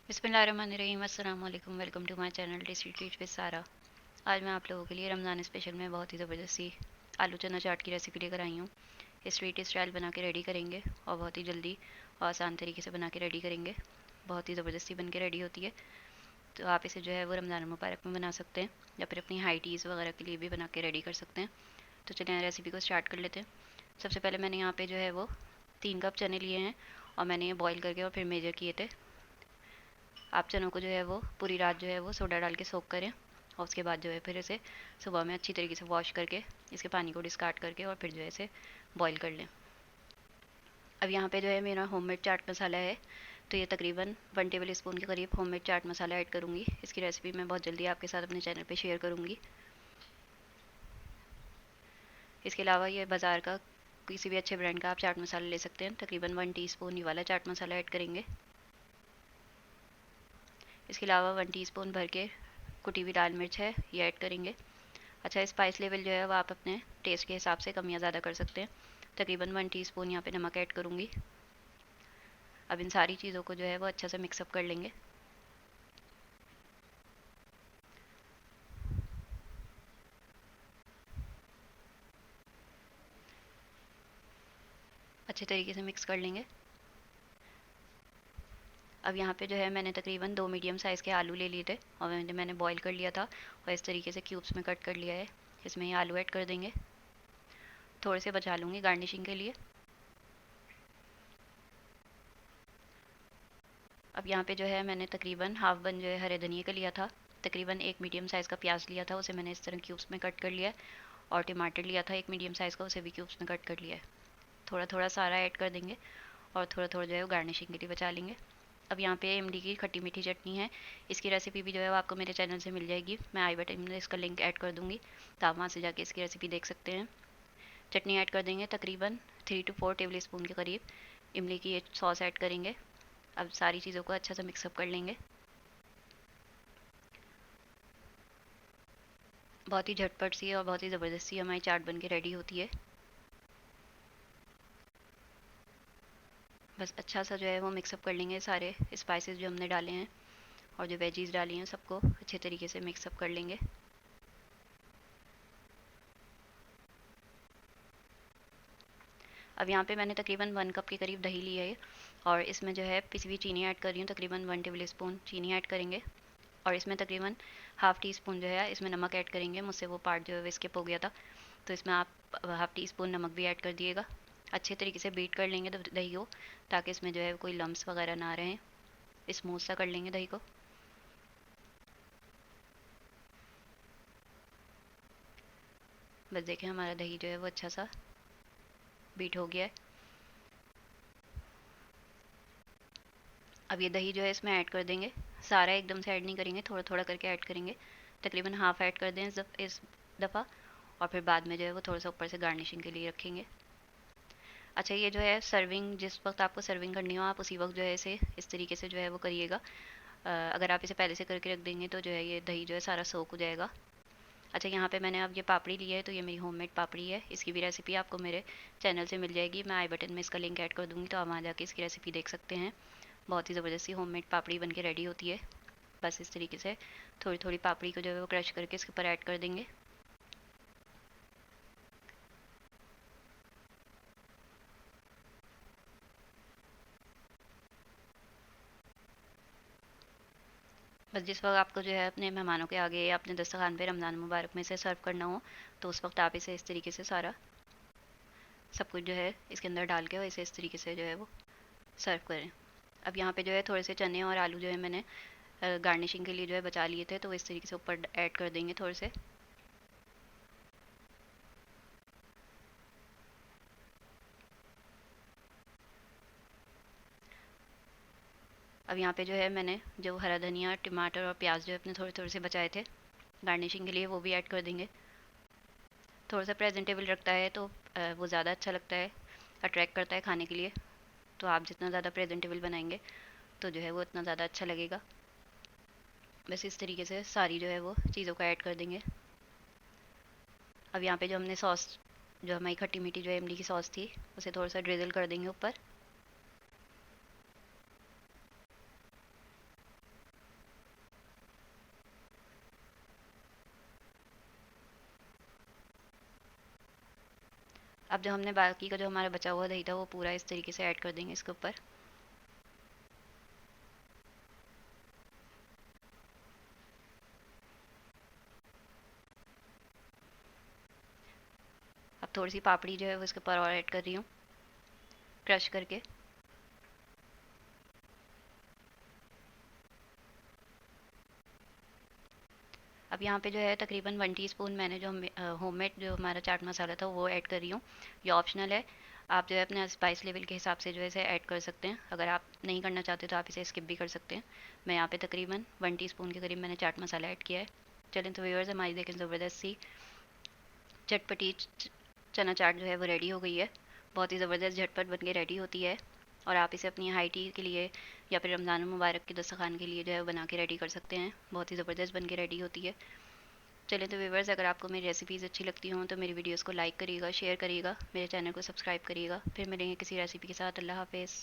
बिस्मिल्लाहिर्रहमानिर्रहीम। अस्सलाम वालेकुम। Welcome to my channel tasty treat with Sara. आज मैं आप लोगों के लिए रमज़ान स्पेशल में बहुत ही ज़बरदस्ती आलू चना चाट की रेसिपी लेकर आई हूँ। इस स्ट्रीट स्टाइल बना के रेडी करेंगे और बहुत ही जल्दी और आसान तरीके से बना के रेडी करेंगे। बहुत ही ज़बरदस्ती बन के रेडी होती है, तो आप इसे जो है वो रमज़ान मुबारक में बना सकते हैं या फिर अपनी हाई टीज़ वगैरह के लिए भी बना के रेडी कर सकते हैं। तो चलिए रेसिपी को स्टार्ट कर लेते हैं। सबसे पहले मैंने यहाँ पे जो है वो 3 कप चने लिए हैं और मैंने ये बॉईल करके और फिर मेजर किए थे। आप चनों को जो है वो पूरी रात जो है वो सोडा डाल के सोक करें और उसके बाद जो है फिर इसे सुबह में अच्छी तरीके से वॉश करके इसके पानी को डिस्कार्ड करके और फिर जो है इसे बॉईल कर लें। अब यहाँ पे जो है मेरा होममेड चाट मसाला है, तो ये तकरीबन 1 टेबल स्पून के करीब होममेड चाट मसाला ऐड करूँगी। इसकी रेसिपी मैं बहुत जल्दी आपके साथ अपने चैनल पर शेयर करूँगी। इसके अलावा ये बाज़ार का किसी भी अच्छे ब्रांड का आप चाट मसाला ले सकते हैं। तकरीबन 1 टीस्पून ये वाला चाट मसाला ऐड करेंगे। इसके अलावा 1 टीस्पून भर के कुटी हुई लाल मिर्च है, ये ऐड करेंगे। अच्छा, स्पाइस लेवल जो है वो आप अपने टेस्ट के हिसाब से कम या ज़्यादा कर सकते हैं। तकरीबन 1 टीस्पून यहाँ पे नमक ऐड करूँगी। अब इन सारी चीज़ों को जो है वो अच्छा से मिक्सअप कर लेंगे। अच्छे तरीके से मिक्स कर लेंगे। अब यहाँ पे जो है मैंने तकरीबन 2 मीडियम साइज़ के आलू ले लिए थे और मैंने बॉईल कर लिया था और इस तरीके से क्यूब्स में कट कर लिया है। इसमें ये आलू ऐड कर देंगे। थोड़े से बचा लूँगी गार्निशिंग के लिए। अब यहाँ पे जो है मैंने तकरीबन हाफ बन जो है हरे धनिए का लिया था। तकरीबन 1 मीडियम साइज़ का प्याज लिया था, उसे मैंने इस तरह क्यूब्स में कट कर लिया है। और टमाटर लिया था 1 मीडियम साइज़ का, उसे भी क्यूब्स में कट कर लिया है। थोड़ा थोड़ा सारा ऐड कर देंगे और थोड़ा थोड़ा जो है वो गार्निशिंग के लिए बचा लेंगे। अब यहाँ पे इमली की खट्टी मीठी चटनी है। इसकी रेसिपी भी जो है वो आपको मेरे चैनल से मिल जाएगी। मैं आई बटन में इसका लिंक ऐड कर दूँगी, तो आप वहाँ से जाके इसकी रेसिपी देख सकते हैं। चटनी ऐड कर देंगे तकरीबन 3 to 4 टेबल स्पून के करीब। इमली की ये सॉस ऐड करेंगे। अब सारी चीज़ों को अच्छा से मिक्सअप कर लेंगे। बहुत ही झटपट सी और बहुत ही ज़बरदस्ती हमारी चाट बन के रेडी होती है। बस अच्छा सा जो है वो मिक्सअप कर लेंगे सारे स्पाइसेस जो हमने डाले हैं और जो वेजीज़ डाली हैं, सबको अच्छे तरीके से मिक्सअप कर लेंगे। अब यहाँ पे मैंने तकरीबन 1 कप के करीब दही लिया है और इसमें जो है पिसी हुई चीनी ऐड कर रही हूँ। तकरीबन 1 टेबल स्पून चीनी ऐड करेंगे और इसमें तकरीबन हाफ़ टी स्पून जो है इसमें नमक ऐड करेंगे। मुझसे वो पार्ट जो है वो स्किप हो गया था, तो इसमें आप हाफ़ टी स्पून नमक भी ऐड कर दिएगा। अच्छे तरीके से बीट कर लेंगे दही को, ताकि इसमें जो है कोई लम्स वगैरह ना रहें। स्मूथ सा कर लेंगे दही को। बस देखें हमारा दही जो है वो अच्छा सा बीट हो गया है। अब ये दही जो है इसमें ऐड कर देंगे। सारा एकदम से ऐड नहीं करेंगे, थोड़ा थोड़ा करके ऐड करेंगे। तकरीबन हाफ़ ऐड कर दें इस दफ़ा और फिर बाद में जो है वो थोड़ा सा ऊपर से गार्निशिंग के लिए रखेंगे। अच्छा, ये जो है सर्विंग जिस वक्त आपको सर्विंग करनी हो, आप उसी वक्त जो है इसे इस तरीके से जो है वो करिएगा। अगर आप इसे पहले से करके रख देंगे तो जो है ये दही जो है सारा सोक हो जाएगा। अच्छा, यहाँ पे मैंने अब ये पापड़ी ली है, तो ये मेरी होममेड पापड़ी है। इसकी भी रेसिपी आपको मेरे चैनल से मिल जाएगी। मैं आई बटन में इसका लिंक ऐड कर दूँगी, तो आप वहाँ जाके इसकी रेसिपी देख सकते हैं। बहुत ही ज़बरदस्ती होममेड पापड़ी बन के रेडी होती है। बस इस तरीके से थोड़ी थोड़ी पापड़ी को जो है वो क्रश करके इसके ऊपर ऐड कर देंगे। बस जिस वक्त आपको जो है अपने मेहमानों के आगे या अपने दस्तरखान पे रमज़ान मुबारक में से सर्व करना हो, तो उस वक्त आप इसे इस तरीके से सारा सब कुछ जो है इसके अंदर डाल के और इसे इस तरीके से जो है वो सर्व करें। अब यहाँ पे जो है थोड़े से चने और आलू जो है मैंने गार्निशिंग के लिए जो है बचा लिए थे, तो इस तरीके से ऊपर ऐड कर देंगे थोड़े से। अब यहाँ पे जो है मैंने जो हरा धनिया, टमाटर और प्याज जो है अपने थोड़े थोड़े से बचाए थे गार्निशिंग के लिए, वो भी ऐड कर देंगे। थोड़ा सा प्रेजेंटेबल रखता है तो वो ज़्यादा अच्छा लगता है, अट्रैक्ट करता है खाने के लिए। तो आप जितना ज़्यादा प्रेजेंटेबल बनाएंगे तो जो है वो उतना ज़्यादा अच्छा लगेगा। बस इस तरीके से सारी जो है वो चीज़ों को ऐड कर देंगे। अब यहाँ पे जो हमने सॉस, जो हमारी खट्टी मीठी जो इमली की सॉस थी, उसे थोड़ा सा ड्रिजल कर देंगे ऊपर। अब जो हमने बाकी का जो हमारा बचा हुआ दही था वो पूरा इस तरीके से ऐड कर देंगे इसके ऊपर। अब थोड़ी सी पापड़ी जो है वो इसके ऊपर और ऐड कर रही हूँ क्रश करके। अब यहाँ पे जो है तकरीबन 1 टीस्पून मैंने जो होममेड जो हमारा चाट मसाला था वो ऐड कर रही हूँ। ये ऑप्शनल है, आप जो है अपने स्पाइस लेवल के हिसाब से जो है इसे ऐड कर सकते हैं। अगर आप नहीं करना चाहते तो आप इसे स्किप भी कर सकते हैं। मैं यहाँ पे तकरीबन 1 टीस्पून के करीब मैंने चाट मसाला ऐड किया है। चलें तो व्यूअर्स, हमारी देखें ज़बरदस्त सी चटपटी चना चाट जो है वो रेडी हो गई है। बहुत ही ज़बरदस्त झटपट बन के रेडी होती है और आप इसे अपनी हाई टी के लिए या फिर रमज़ान मुबारक के दस्तरखान के लिए जो है बना के रेडी कर सकते हैं। बहुत ही ज़बरदस्त बन के रेडी होती है। चलें तो व्यूवर्स, अगर आपको मेरी रेसिपीज़ अच्छी लगती हों तो मेरी वीडियोस को लाइक करिएगा, शेयर करिएगा, मेरे चैनल को सब्सक्राइब करिएगा। फिर मिलेंगे किसी रेसिपी के साथ। अल्लाह हाफिज़।